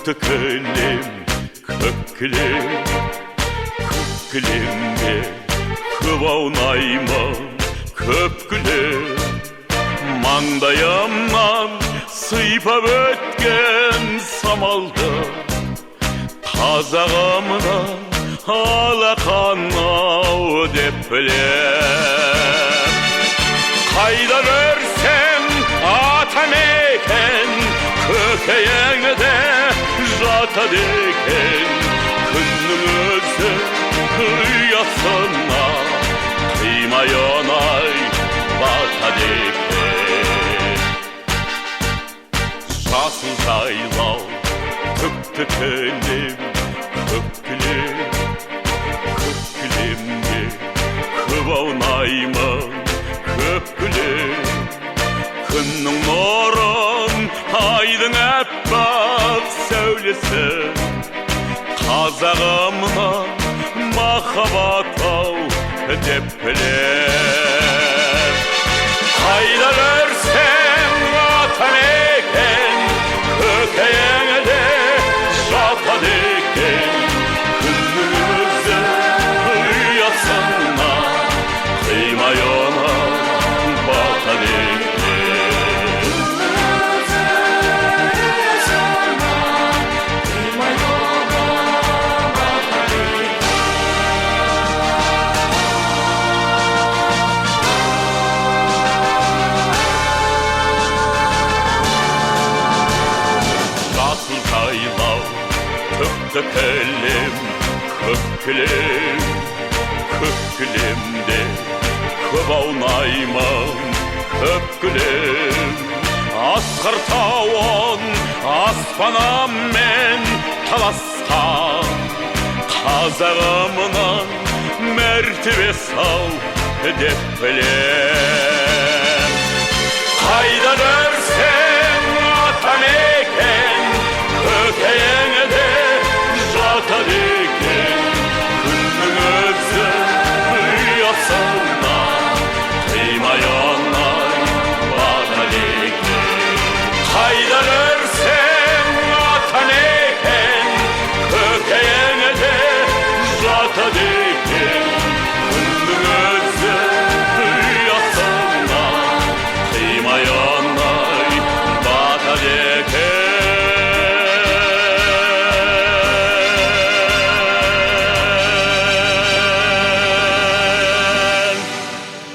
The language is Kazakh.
Көктікілем, көккілем, көккілемде көп аунаймын, көпкілем. Маңдайымнан сыйпап өткен самалды, қазағымнан алақанау деп білем. Қайда көрсем атамекен, көкейіңде жатады екен. Күннің өзі ұясына қимай оңай батады екен. Жасыл жайлау, түкті-кілем, көк-кілем, көк-кілемде көп аунаймын, көк-кілем. Күннің нұрын, айдың әппақ сәулесі, қазағымнан махаббат-ау деп білем. Қайда көрсем атамекен, көкейіңде жатады екен. Күннің өзі ұясына қимай оңай батады екен. Көк-кілем, көк-кілем, көк-кілемде көп аунаймын, көк-кілем. Асқар тауын аспаныммен таласқан, қазағымнан мәртебесі ау деп білем. Қайда көрсем атамекен, көкейіңде жатады екен. Күннің өзі ұясына қимай оңай батады екен. Қайда көрсем атамекен, көкейіңде жатады